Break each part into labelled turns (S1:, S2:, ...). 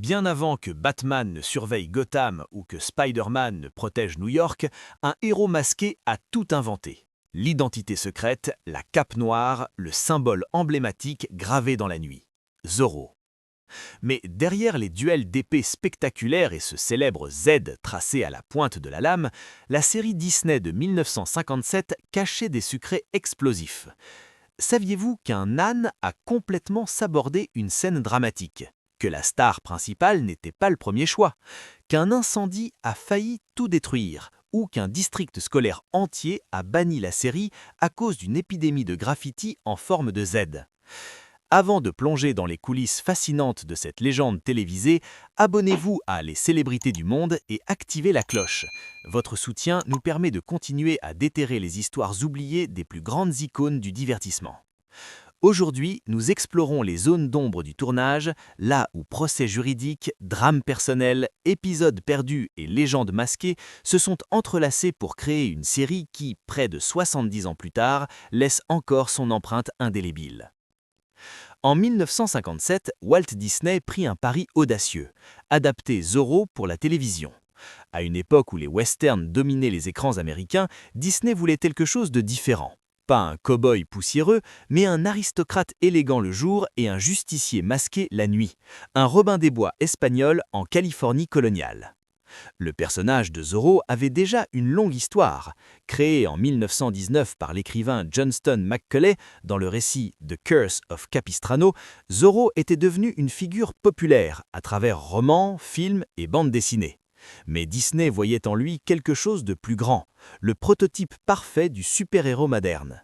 S1: Bien avant que Batman ne surveille Gotham ou que Spider-Man ne protège New York, un héros masqué a tout inventé. L'identité secrète, la cape noire, le symbole emblématique gravé dans la nuit. Zorro. Mais derrière les duels d'épées spectaculaires et ce célèbre Z tracé à la pointe de la lame, la série Disney de 1957 cachait des secrets explosifs. Saviez-vous qu'un âne a complètement sabordé une scène dramatique? Que la star principale n'était pas le premier choix? Qu'un incendie a failli tout détruire? Ou qu'un district scolaire entier a banni la série à cause d'une épidémie de graffiti en forme de Z? Avant de plonger dans les coulisses fascinantes de cette légende télévisée, abonnez-vous à Les Célébrités du Monde et activez la cloche. Votre soutien nous permet de continuer à déterrer les histoires oubliées des plus grandes icônes du divertissement. Aujourd'hui, nous explorons les zones d'ombre du tournage, là où procès juridiques, drames personnels, épisodes perdus et légendes masquées se sont entrelacés pour créer une série qui, près de 70 ans plus tard, laisse encore son empreinte indélébile. En 1957, Walt Disney prit un pari audacieux, adapter Zorro pour la télévision. À une époque où les westerns dominaient les écrans américains, Disney voulait quelque chose de différent. Pas un cow-boy poussiéreux, mais un aristocrate élégant le jour et un justicier masqué la nuit. Un Robin des Bois espagnol en Californie coloniale. Le personnage de Zorro avait déjà une longue histoire. Créé en 1919 par l'écrivain Johnston McCulley dans le récit The Curse of Capistrano, Zorro était devenu une figure populaire à travers romans, films et bandes dessinées. Mais Disney voyait en lui quelque chose de plus grand, le prototype parfait du super-héros moderne.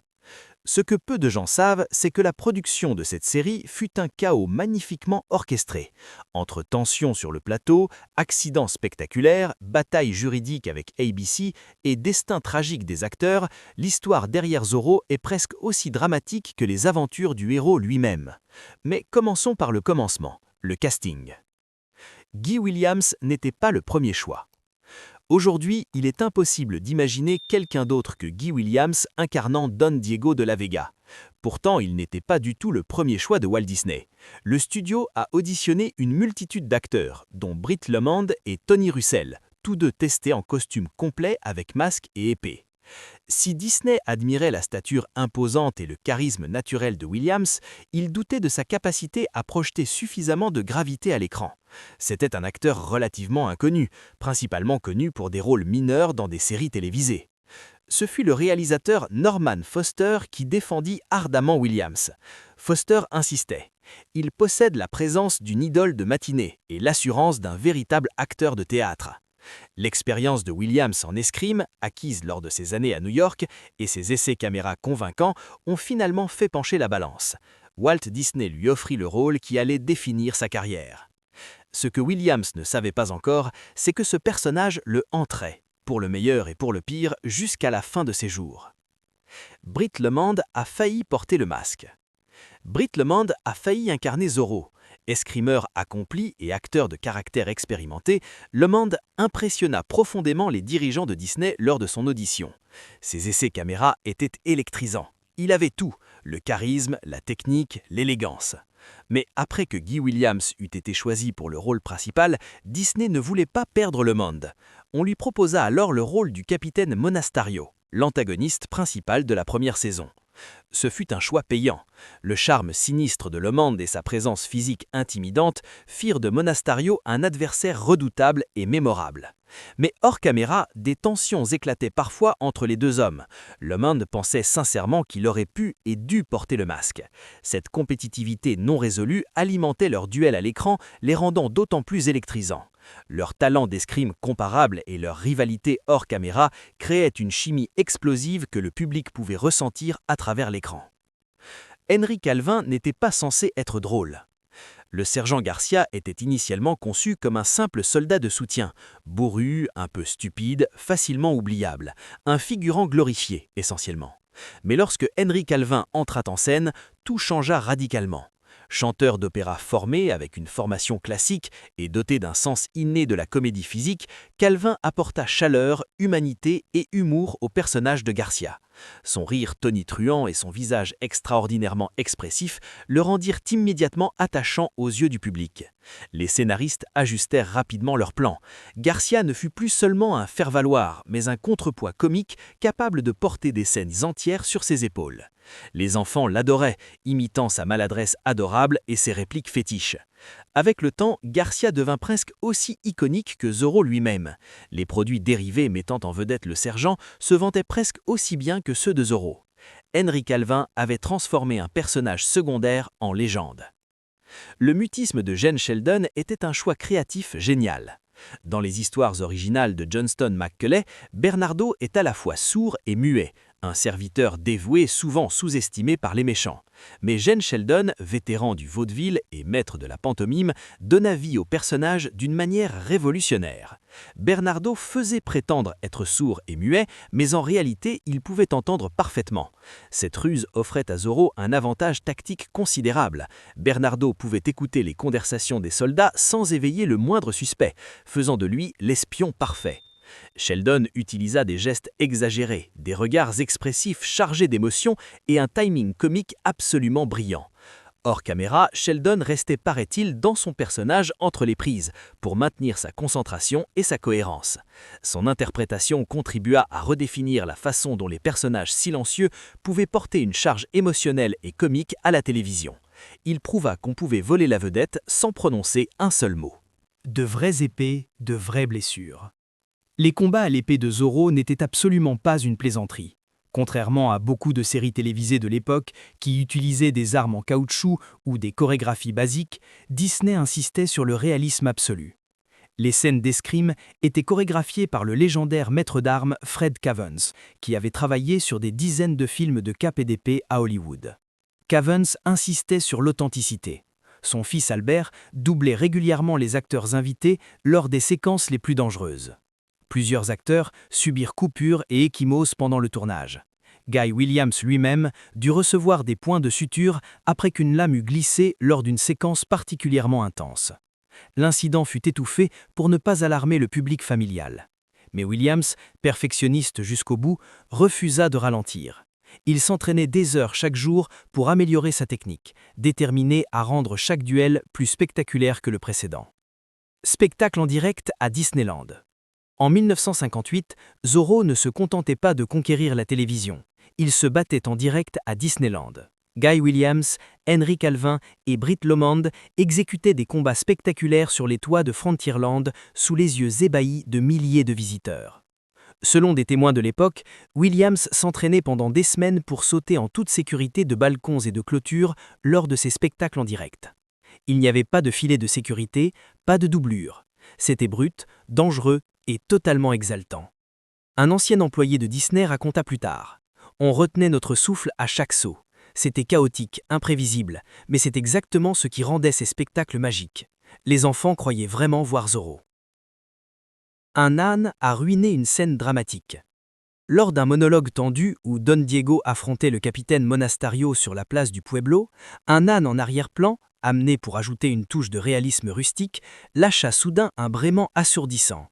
S1: Ce que peu de gens savent, c'est que la production de cette série fut un chaos magnifiquement orchestré. Entre tensions sur le plateau, accidents spectaculaires, batailles juridiques avec ABC et destin tragique des acteurs, l'histoire derrière Zorro est presque aussi dramatique que les aventures du héros lui-même. Mais commençons par le commencement, le casting. Guy Williams n'était pas le premier choix. Aujourd'hui, il est impossible d'imaginer quelqu'un d'autre que Guy Williams incarnant Don Diego de la Vega. Pourtant, il n'était pas du tout le premier choix de Walt Disney. Le studio a auditionné une multitude d'acteurs, dont Britt Lemond et Tony Russell, tous deux testés en costume complet avec masque et épée. Si Disney admirait la stature imposante et le charisme naturel de Williams, il doutait de sa capacité à projeter suffisamment de gravité à l'écran. C'était un acteur relativement inconnu, principalement connu pour des rôles mineurs dans des séries télévisées. Ce fut le réalisateur Norman Foster qui défendit ardemment Williams. Foster insistait. Il possède la présence d'une idole de matinée et l'assurance d'un véritable acteur de théâtre. L'expérience de Williams en escrime, acquise lors de ses années à New York, et ses essais caméra convaincants ont finalement fait pencher la balance. Walt Disney lui offrit le rôle qui allait définir sa carrière. Ce que Williams ne savait pas encore, c'est que ce personnage le hanterait, pour le meilleur et pour le pire, jusqu'à la fin de ses jours. Britt Lemond a failli porter le masque. Britt Lemond a failli incarner Zorro. Escrimeur accompli et acteur de caractère expérimenté, Lemond impressionna profondément les dirigeants de Disney lors de son audition. Ses essais caméra étaient électrisants. Il avait tout, le charisme, la technique, l'élégance. Mais après que Guy Williams eut été choisi pour le rôle principal, Disney ne voulait pas perdre Lemond. On lui proposa alors le rôle du capitaine Monastario, l'antagoniste principal de la première saison. Ce fut un choix payant. Le charme sinistre de Lemond et sa présence physique intimidante firent de Monastario un adversaire redoutable et mémorable. Mais hors caméra, des tensions éclataient parfois entre les deux hommes. Lemond pensait sincèrement qu'il aurait pu et dû porter le masque. Cette compétitivité non résolue alimentait leur duel à l'écran, les rendant d'autant plus électrisants. Leur talent d'escrime comparable et leur rivalité hors caméra créaient une chimie explosive que le public pouvait ressentir à travers l'écran. Henry Calvin n'était pas censé être drôle. Le sergent Garcia était initialement conçu comme un simple soldat de soutien, bourru, un peu stupide, facilement oubliable, un figurant glorifié essentiellement. Mais lorsque Henry Calvin entra en scène, tout changea radicalement. Chanteur d'opéra formé avec une formation classique et doté d'un sens inné de la comédie physique, Calvin apporta chaleur, humanité et humour au personnage de Garcia. Son rire tonitruant et son visage extraordinairement expressif le rendirent immédiatement attachant aux yeux du public. Les scénaristes ajustèrent rapidement leur plan. Garcia ne fut plus seulement un faire-valoir, mais un contrepoids comique capable de porter des scènes entières sur ses épaules. Les enfants l'adoraient, imitant sa maladresse adorable et ses répliques fétiches. Avec le temps, Garcia devint presque aussi iconique que Zorro lui-même. Les produits dérivés mettant en vedette le sergent se vantaient presque aussi bien que ceux de Zorro. Henry Calvin avait transformé un personnage secondaire en légende. Le mutisme de Gene Sheldon était un choix créatif génial. Dans les histoires originales de Johnston McCulley, Bernardo est à la fois sourd et muet, un serviteur dévoué souvent sous-estimé par les méchants. Mais Gene Sheldon, vétéran du vaudeville et maître de la pantomime, donna vie au personnage d'une manière révolutionnaire. Bernardo faisait prétendre être sourd et muet, mais en réalité, il pouvait entendre parfaitement. Cette ruse offrait à Zorro un avantage tactique considérable. Bernardo pouvait écouter les conversations des soldats sans éveiller le moindre suspect, faisant de lui l'espion parfait. Sheldon utilisa des gestes exagérés, des regards expressifs chargés d'émotion et un timing comique absolument brillant. Hors caméra, Sheldon restait, paraît-il, dans son personnage entre les prises, pour maintenir sa concentration et sa cohérence. Son interprétation contribua à redéfinir la façon dont les personnages silencieux pouvaient porter une charge émotionnelle et comique à la télévision. Il prouva qu'on pouvait voler la vedette sans prononcer un seul mot.
S2: De vraies épées, de vraies blessures. Les combats à l'épée de Zorro n'étaient absolument pas une plaisanterie. Contrairement à beaucoup de séries télévisées de l'époque qui utilisaient des armes en caoutchouc ou des chorégraphies basiques, Disney insistait sur le réalisme absolu. Les scènes d'escrime étaient chorégraphiées par le légendaire maître d'armes Fred Cavens, qui avait travaillé sur des dizaines de films de cap et d'épée à Hollywood. Cavens insistait sur l'authenticité. Son fils Albert doublait régulièrement les acteurs invités lors des séquences les plus dangereuses. Plusieurs acteurs subirent coupures et ecchymoses pendant le tournage. Guy Williams lui-même dut recevoir des points de suture après qu'une lame eut glissé lors d'une séquence particulièrement intense. L'incident fut étouffé pour ne pas alarmer le public familial. Mais Williams, perfectionniste jusqu'au bout, refusa de ralentir. Il s'entraînait des heures chaque jour pour améliorer sa technique, déterminé à rendre chaque duel plus spectaculaire que le précédent. Spectacle en direct à Disneyland. En 1958, Zorro ne se contentait pas de conquérir la télévision. Il se battait en direct à Disneyland. Guy Williams, Henry Calvin et Britt Lomond exécutaient des combats spectaculaires sur les toits de Frontierland sous les yeux ébahis de milliers de visiteurs. Selon des témoins de l'époque, Williams s'entraînait pendant des semaines pour sauter en toute sécurité de balcons et de clôtures lors de ses spectacles en direct. Il n'y avait pas de filet de sécurité, pas de doublure. C'était brut, dangereux et totalement exaltant. Un ancien employé de Disney raconta plus tard. On retenait notre souffle à chaque saut. C'était chaotique, imprévisible, mais c'est exactement ce qui rendait ces spectacles magiques. Les enfants croyaient vraiment voir Zorro. Un âne a ruiné une scène dramatique. Lors d'un monologue tendu où Don Diego affrontait le capitaine Monastario sur la place du Pueblo, un âne en arrière-plan, amené pour ajouter une touche de réalisme rustique, lâcha soudain un braiement assourdissant.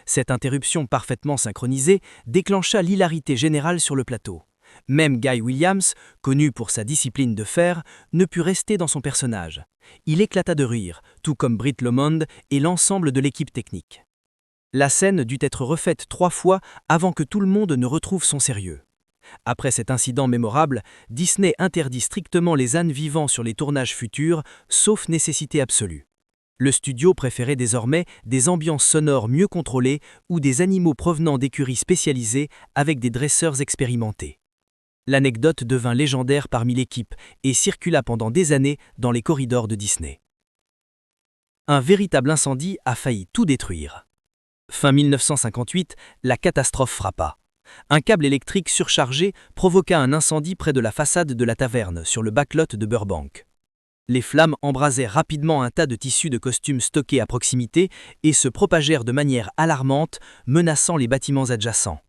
S2: Cette interruption parfaitement synchronisée déclencha l'hilarité générale sur le plateau. Même Guy Williams, connu pour sa discipline de fer, ne put rester dans son personnage. Il éclata de rire, tout comme Britt Lomond et l'ensemble de l'équipe technique. La scène dut être refaite 3 fois avant que tout le monde ne retrouve son sérieux. Après cet incident mémorable, Disney interdit strictement les ânes vivants sur les tournages futurs, sauf nécessité absolue. Le studio préférait désormais des ambiances sonores mieux contrôlées ou des animaux provenant d'écuries spécialisées avec des dresseurs expérimentés. L'anecdote devint légendaire parmi l'équipe et circula pendant des années dans les corridors de Disney. Un véritable incendie a failli tout détruire. Fin 1958, la catastrophe frappa. Un câble électrique surchargé provoqua un incendie près de la façade de la taverne sur le backlot de Burbank. Les flammes embrasèrent rapidement un tas de tissus de costumes stockés à proximité et se propagèrent de manière alarmante, menaçant les bâtiments adjacents.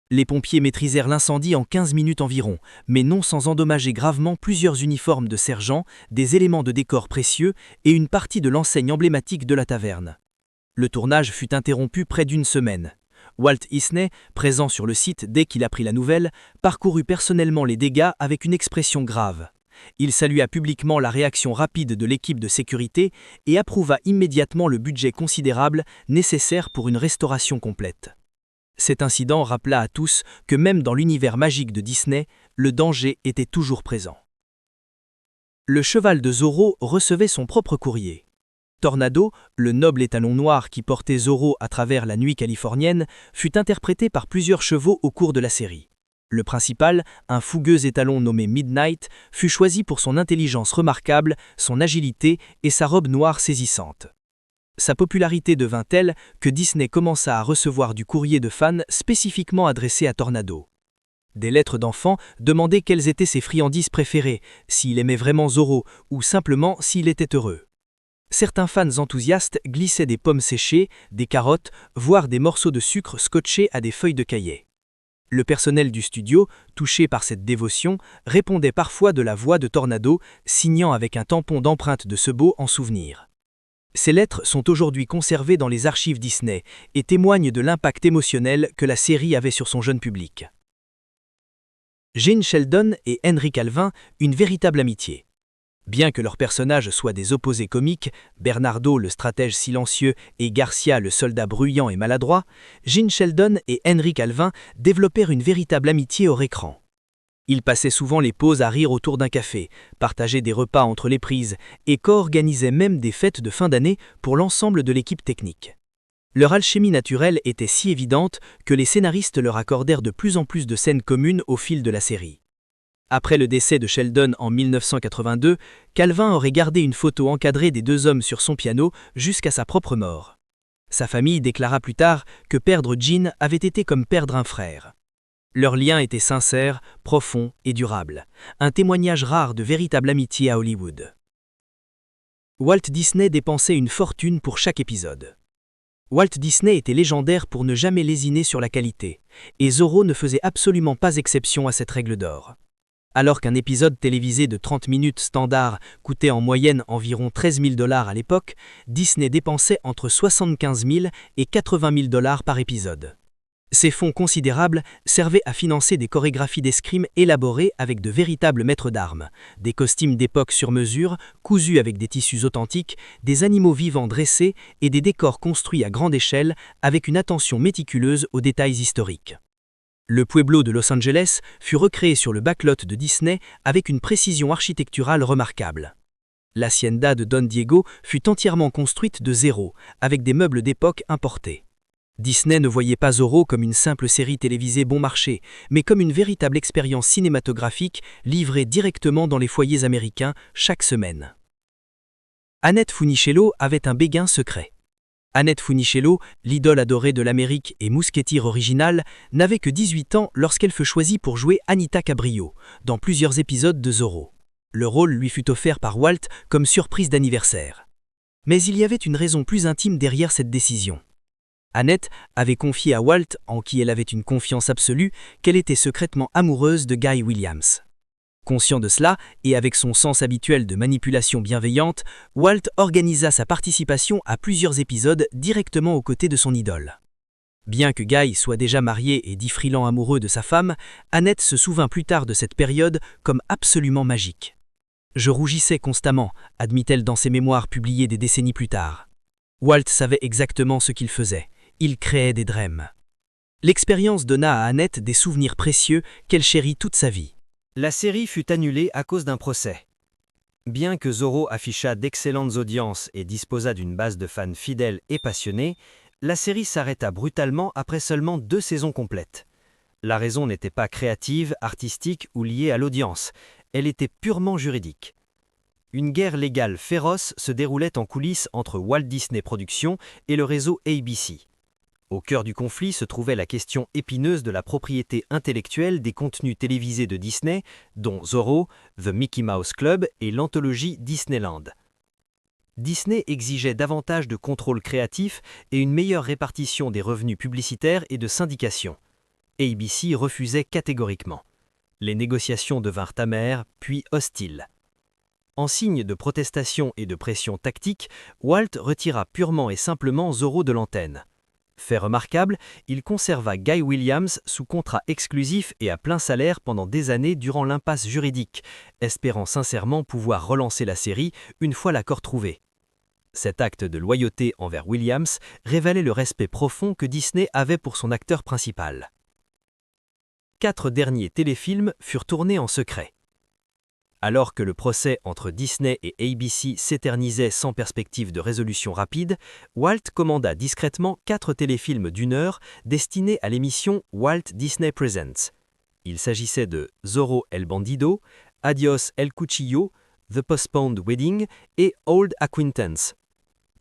S2: Les pompiers maîtrisèrent l'incendie en 15 minutes environ, mais non sans endommager gravement plusieurs uniformes de sergents, des éléments de décor précieux et une partie de l'enseigne emblématique de la taverne. Le tournage fut interrompu près d'1 semaine. Walt Disney, présent sur le site dès qu'il apprit la nouvelle, parcourut personnellement les dégâts avec une expression grave. Il salua publiquement la réaction rapide de l'équipe de sécurité et approuva immédiatement le budget considérable nécessaire pour une restauration complète. Cet incident rappela à tous que même dans l'univers magique de Disney, le danger était toujours présent. Le cheval de Zorro recevait son propre courrier. Tornado, le noble étalon noir qui portait Zorro à travers la nuit californienne, fut interprété par plusieurs chevaux au cours de la série. Le principal, un fougueux étalon nommé Midnight, fut choisi pour son intelligence remarquable, son agilité et sa robe noire saisissante. Sa popularité devint telle que Disney commença à recevoir du courrier de fans spécifiquement adressé à Tornado. Des lettres d'enfants demandaient quelles étaient ses friandises préférées, s'il aimait vraiment Zorro ou simplement s'il était heureux. Certains fans enthousiastes glissaient des pommes séchées, des carottes, voire des morceaux de sucre scotchés à des feuilles de cahier. Le personnel du studio, touché par cette dévotion, répondait parfois de la voix de Tornado, signant avec un tampon d'empreinte de ce beau en souvenir. Ces lettres sont aujourd'hui conservées dans les archives Disney et témoignent de l'impact émotionnel que la série avait sur son jeune public. Gene Sheldon et Henry Calvin, une véritable amitié. Bien que leurs personnages soient des opposés comiques, Bernardo le stratège silencieux et Garcia le soldat bruyant et maladroit, Gene Sheldon et Henry Calvin développèrent une véritable amitié hors écran. Ils passaient souvent les pauses à rire autour d'un café, partageaient des repas entre les prises et co-organisaient même des fêtes de fin d'année pour l'ensemble de l'équipe technique. Leur alchimie naturelle était si évidente que les scénaristes leur accordèrent de plus en plus de scènes communes au fil de la série. Après le décès de Sheldon en 1982, Calvin aurait gardé une photo encadrée des deux hommes sur son piano jusqu'à sa propre mort. Sa famille déclara plus tard que perdre Gene avait été comme perdre un frère. Leur lien était sincère, profond et durable, un témoignage rare de véritable amitié à Hollywood. Walt Disney dépensait une fortune pour chaque épisode. Walt Disney était légendaire pour ne jamais lésiner sur la qualité, et Zorro ne faisait absolument pas exception à cette règle d'or. Alors qu'un épisode télévisé de 30 minutes standard coûtait en moyenne environ 13 000 $ à l'époque, Disney dépensait entre 75 000 et 80 000 $ par épisode. Ces fonds considérables servaient à financer des chorégraphies d'escrime élaborées avec de véritables maîtres d'armes, des costumes d'époque sur mesure, cousus avec des tissus authentiques, des animaux vivants dressés et des décors construits à grande échelle avec une attention méticuleuse aux détails historiques. Le Pueblo de Los Angeles fut recréé sur le backlot de Disney avec une précision architecturale remarquable. L'hacienda de Don Diego fut entièrement construite de zéro, avec des meubles d'époque importés. Disney ne voyait pas Zorro comme une simple série télévisée bon marché, mais comme une véritable expérience cinématographique livrée directement dans les foyers américains chaque semaine. Annette Funicello avait un béguin secret. Annette Funicello, l'idole adorée de l'Amérique et mousquetaire originale, n'avait que 18 ans lorsqu'elle fut choisie pour jouer Anita Cabrillo, dans plusieurs épisodes de Zorro. Le rôle lui fut offert par Walt comme surprise d'anniversaire. Mais il y avait une raison plus intime derrière cette décision. Annette avait confié à Walt, en qui elle avait une confiance absolue, qu'elle était secrètement amoureuse de Guy Williams. Conscient de cela, et avec son sens habituel de manipulation bienveillante, Walt organisa sa participation à plusieurs épisodes directement aux côtés de son idole. Bien que Guy soit déjà marié et dit friand amoureux de sa femme, Annette se souvint plus tard de cette période comme absolument magique. « Je rougissais constamment », admit-elle dans ses mémoires publiées des décennies plus tard. Walt savait exactement ce qu'il faisait. Il créait des drèmes. L'expérience donna à Annette des souvenirs précieux qu'elle chérit toute sa vie.
S1: La série fut annulée à cause d'un procès. Bien que Zorro afficha d'excellentes audiences et disposa d'une base de fans fidèles et passionnés, la série s'arrêta brutalement après seulement 2 saisons complètes. La raison n'était pas créative, artistique ou liée à l'audience, elle était purement juridique. Une guerre légale féroce se déroulait en coulisses entre Walt Disney Productions et le réseau ABC. Au cœur du conflit se trouvait la question épineuse de la propriété intellectuelle des contenus télévisés de Disney, dont Zorro, The Mickey Mouse Club et l'anthologie Disneyland. Disney exigeait davantage de contrôle créatif et une meilleure répartition des revenus publicitaires et de syndication. ABC refusait catégoriquement. Les négociations devinrent amères, puis hostiles. En signe de protestation et de pression tactique, Walt retira purement et simplement Zorro de l'antenne.
S2: Fait remarquable, il conserva Guy Williams sous contrat exclusif et à plein salaire pendant des années durant l'impasse juridique, espérant sincèrement pouvoir relancer la série une fois l'accord trouvé. Cet acte de loyauté envers Williams révélait le respect profond que Disney avait pour son acteur principal. 4 derniers téléfilms furent tournés en secret. Alors que le procès entre Disney et ABC s'éternisait sans perspective de résolution rapide, Walt commanda discrètement 4 téléfilms d'1 heure destinés à l'émission Walt Disney Presents. Il s'agissait de Zorro el Bandido, Adios el Cuchillo, The Postponed Wedding et Old Acquaintance.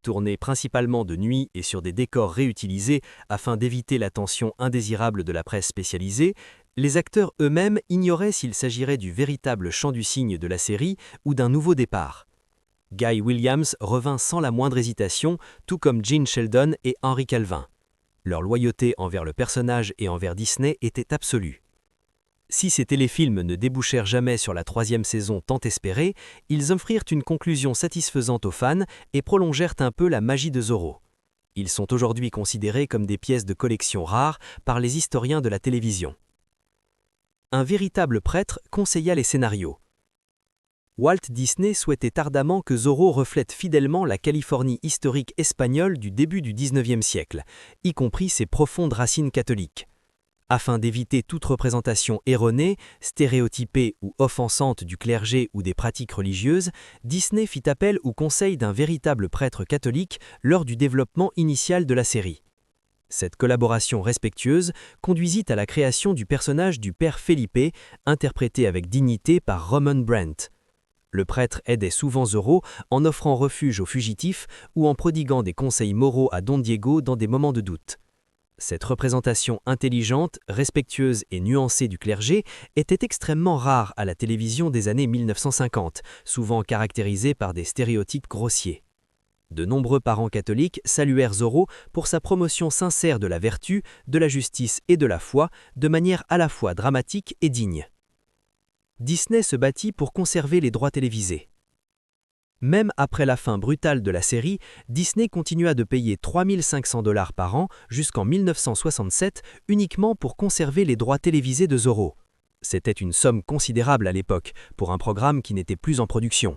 S2: Tournés principalement de nuit et sur des décors réutilisés afin d'éviter l'attention indésirable de la presse spécialisée, les acteurs eux-mêmes ignoraient s'il s'agirait du véritable chant du cygne de la série ou d'un nouveau départ. Guy Williams revint sans la moindre hésitation, tout comme Gene Sheldon et Henry Calvin. Leur loyauté envers le personnage et envers Disney était absolue. Si ces téléfilms ne débouchèrent jamais sur la 3e saison tant espérée, ils offrirent une conclusion satisfaisante aux fans et prolongèrent un peu la magie de Zorro. Ils sont aujourd'hui considérés comme des pièces de collection rares par les historiens de la télévision. Un véritable prêtre conseilla les scénarios. Walt Disney souhaitait ardemment que Zorro reflète fidèlement la Californie historique espagnole du début du XIXe siècle, y compris ses profondes racines catholiques. Afin d'éviter toute représentation erronée, stéréotypée ou offensante du clergé ou des pratiques religieuses, Disney fit appel au conseil d'un véritable prêtre catholique lors du développement initial de la série. Cette collaboration respectueuse conduisit à la création du personnage du père Felipe, interprété avec dignité par Roman Brent. Le prêtre aidait souvent Zorro en offrant refuge aux fugitifs ou en prodiguant des conseils moraux à Don Diego dans des moments de doute. Cette représentation intelligente, respectueuse et nuancée du clergé était extrêmement rare à la télévision des années 1950, souvent caractérisée par des stéréotypes grossiers. De nombreux parents catholiques saluèrent Zorro pour sa promotion sincère de la vertu, de la justice et de la foi, de manière à la fois dramatique et digne. Disney se battit pour conserver les droits télévisés. Même après la fin brutale de la série, Disney continua de payer 3 500 $ par an jusqu'en 1967 uniquement pour conserver les droits télévisés de Zorro. C'était une somme considérable à l'époque pour un programme qui n'était plus en production.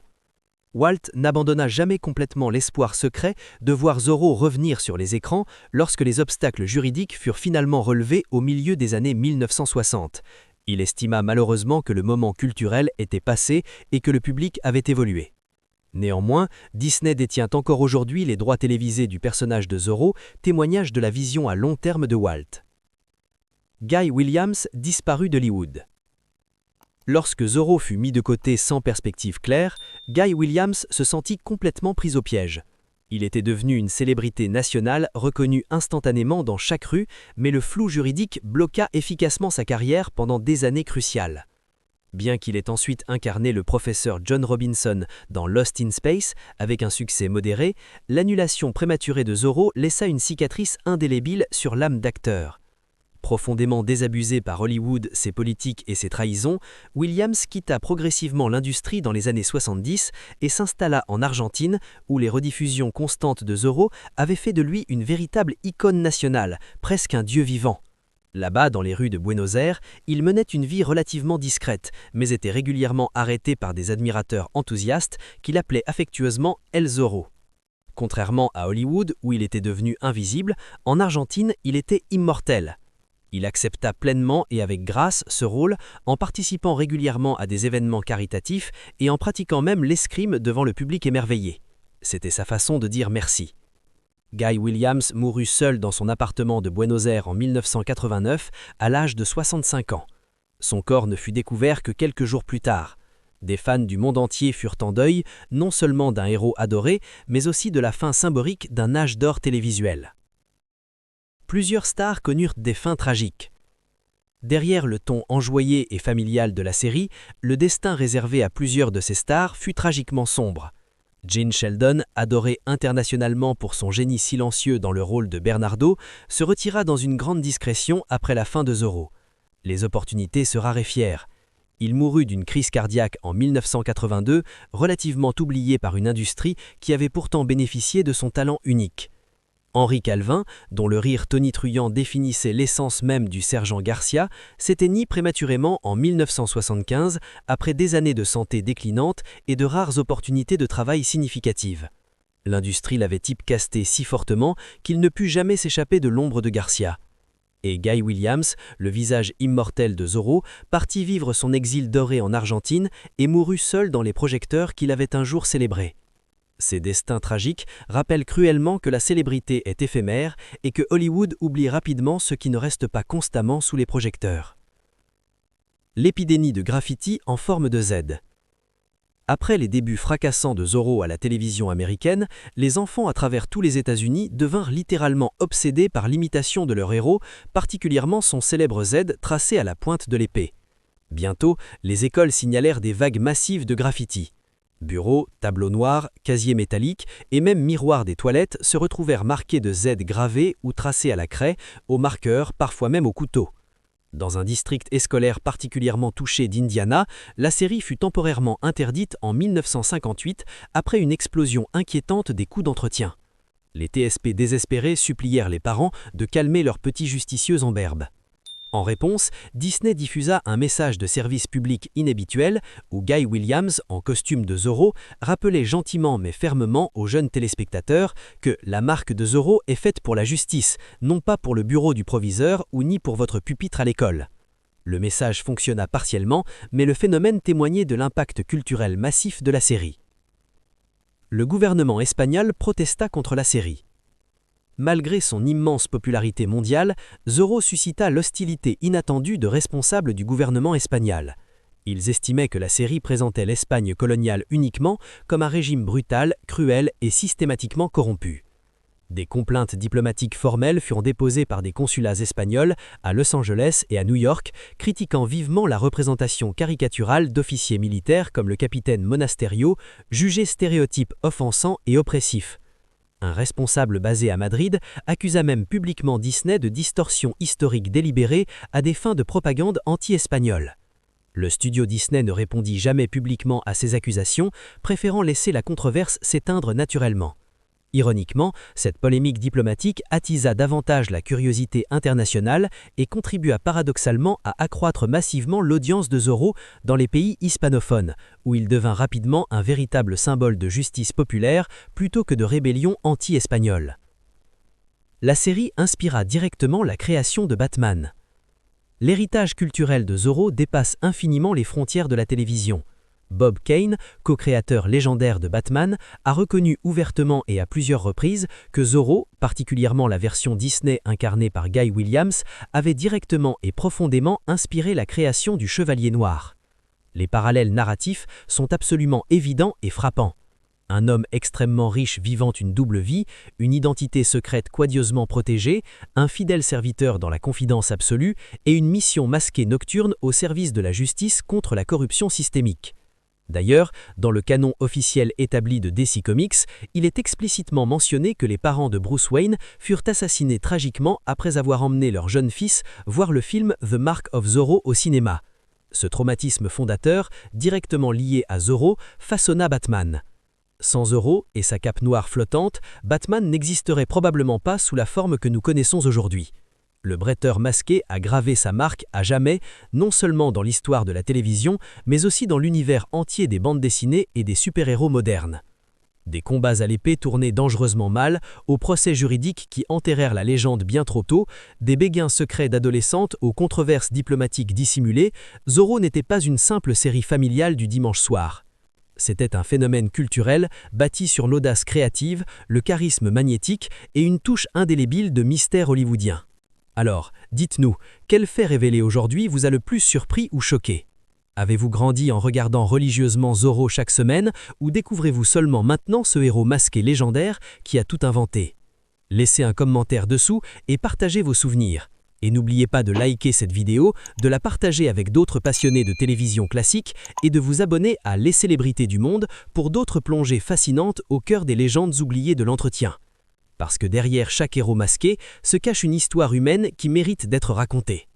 S2: Walt n'abandonna jamais complètement l'espoir secret de voir Zorro revenir sur les écrans lorsque les obstacles juridiques furent finalement relevés au milieu des années 1960. Il estima malheureusement que le moment culturel était passé et que le public avait évolué. Néanmoins, Disney détient encore aujourd'hui les droits télévisés du personnage de Zorro, témoignage de la vision à long terme de Walt. Guy Williams disparut d'Hollywood. Lorsque Zorro fut mis de côté sans perspective claire, Guy Williams se sentit complètement pris au piège. Il était devenu une célébrité nationale reconnue instantanément dans chaque rue, mais le flou juridique bloqua efficacement sa carrière pendant des années cruciales. Bien qu'il ait ensuite incarné le professeur John Robinson dans Lost in Space avec un succès modéré, l'annulation prématurée de Zorro laissa une cicatrice indélébile sur l'âme d'acteur. Profondément désabusé par Hollywood, ses politiques et ses trahisons, Williams quitta progressivement l'industrie dans les années 70 et s'installa en Argentine où les rediffusions constantes de Zorro avaient fait de lui une véritable icône nationale, presque un dieu vivant. Là-bas, dans les rues de Buenos Aires, il menait une vie relativement discrète, mais était régulièrement arrêté par des admirateurs enthousiastes qui l'appelaient affectueusement El Zorro. Contrairement à Hollywood, où il était devenu invisible, en Argentine, il était immortel. Il accepta pleinement et avec grâce ce rôle en participant régulièrement à des événements caritatifs et en pratiquant même l'escrime devant le public émerveillé. C'était sa façon de dire merci. Guy Williams mourut seul dans son appartement de Buenos Aires en 1989 à l'âge de 65 ans. Son corps ne fut découvert que quelques jours plus tard. Des fans du monde entier furent en deuil, non seulement d'un héros adoré, mais aussi de la fin symbolique d'un âge d'or télévisuel. Plusieurs stars connurent des fins tragiques. Derrière le ton enjoyé et familial de la série, le destin réservé à plusieurs de ces stars fut tragiquement sombre. Gene Sheldon, adoré internationalement pour son génie silencieux dans le rôle de Bernardo, se retira dans une grande discrétion après la fin de Zorro. Les opportunités se raréfièrent. Il mourut d'une crise cardiaque en 1982, relativement oublié par une industrie qui avait pourtant bénéficié de son talent unique.
S3: Henri Calvin, dont le rire tonitruant définissait l'essence même du sergent Garcia, s'éteignit prématurément en 1975 après des années de santé déclinante et de rares opportunités de travail significatives. L'industrie l'avait typecasté si fortement qu'il ne put jamais s'échapper de l'ombre de Garcia. Et Guy Williams, le visage immortel de Zorro, partit vivre son exil doré en Argentine et mourut seul dans les projecteurs qu'il avait un jour célébrés. Ces destins tragiques rappellent cruellement que la célébrité est éphémère et que Hollywood oublie rapidement ceux qui ne restent pas constamment sous les projecteurs. L'épidémie de graffiti en forme de Z. Après les débuts fracassants de Zorro à la télévision américaine, les enfants à travers tous les États-Unis devinrent littéralement obsédés par l'imitation de leur héros, particulièrement son célèbre Z tracé à la pointe de l'épée. Bientôt, les écoles signalèrent des vagues massives de graffiti. Bureaux, tableaux noirs, casiers métalliques et même miroirs des toilettes se retrouvèrent marqués de Z gravés ou tracés à la craie, au marqueur, parfois même au couteau. Dans un district scolaire particulièrement touché d'Indiana, la série fut temporairement interdite en 1958 après une explosion inquiétante des coûts d'entretien. Les TSP désespérés supplièrent les parents de calmer leurs petits justicieux en berbe. En réponse, Disney diffusa un message de service public inhabituel où Guy Williams, en costume de Zorro, rappelait gentiment mais fermement aux jeunes téléspectateurs que la marque de Zorro est faite pour la justice, non pas pour le bureau du proviseur ou ni pour votre pupitre à l'école. Le message fonctionna partiellement, mais le phénomène témoignait de l'impact culturel massif de la série. Le gouvernement espagnol protesta contre la série. Malgré son immense popularité mondiale, Zorro suscita l'hostilité inattendue de responsables du gouvernement espagnol. Ils estimaient que la série présentait l'Espagne coloniale uniquement comme un régime brutal, cruel et systématiquement corrompu. Des complaintes diplomatiques formelles furent déposées par des consulats espagnols à Los Angeles et à New York, critiquant vivement la représentation caricaturale d'officiers militaires comme le capitaine Monasterio, jugé stéréotype offensant et oppressif. Un responsable basé à Madrid accusa même publiquement Disney de distorsion historique délibérée à des fins de propagande anti-espagnole. Le studio Disney ne répondit jamais publiquement à ces accusations, préférant laisser la controverse s'éteindre naturellement. Ironiquement, cette polémique diplomatique attisa davantage la curiosité internationale et contribua paradoxalement à accroître massivement l'audience de Zorro dans les pays hispanophones, où il devint rapidement un véritable symbole de justice populaire plutôt que de rébellion anti-espagnole. La série inspira directement la création de Batman. L'héritage culturel de Zorro dépasse infiniment les frontières de la télévision. Bob Kane, co-créateur légendaire de Batman, a reconnu ouvertement et à plusieurs reprises que Zorro, particulièrement la version Disney incarnée par Guy Williams, avait directement et profondément inspiré la création du Chevalier Noir. Les parallèles narratifs sont absolument évidents et frappants. Un homme extrêmement riche vivant une double vie, une identité secrète couragieusement protégée, un fidèle serviteur dans la confidence absolue et une mission masquée nocturne au service de la justice contre la corruption systémique. D'ailleurs, dans le canon officiel établi de DC Comics, il est explicitement mentionné que les parents de Bruce Wayne furent assassinés tragiquement après avoir emmené leur jeune fils voir le film The Mark of Zorro au cinéma. Ce traumatisme fondateur, directement lié à Zorro, façonna Batman. Sans Zorro et sa cape noire flottante, Batman n'existerait probablement pas sous la forme que nous connaissons aujourd'hui. Le bretteur masqué a gravé sa marque à jamais, non seulement dans l'histoire de la télévision, mais aussi dans l'univers entier des bandes dessinées et des super-héros modernes. Des combats à l'épée tournés dangereusement mal, aux procès juridiques qui enterrèrent la légende bien trop tôt, des béguins secrets d'adolescentes aux controverses diplomatiques dissimulées, Zorro n'était pas une simple série familiale du dimanche soir. C'était un phénomène culturel bâti sur l'audace créative, le charisme magnétique et une touche indélébile de mystère hollywoodien. Alors, dites-nous, quel fait révélé aujourd'hui vous a le plus surpris ou choqué? Avez-vous grandi en regardant religieusement Zorro chaque semaine ou découvrez-vous seulement maintenant ce héros masqué légendaire qui a tout inventé? Laissez un commentaire dessous et partagez vos souvenirs. Et n'oubliez pas de liker cette vidéo, de la partager avec d'autres passionnés de télévision classique et de vous abonner à Les Célébrités du Monde pour d'autres plongées fascinantes au cœur des légendes oubliées de l'entretien. Parce que derrière chaque héros masqué se cache une histoire humaine qui mérite d'être racontée.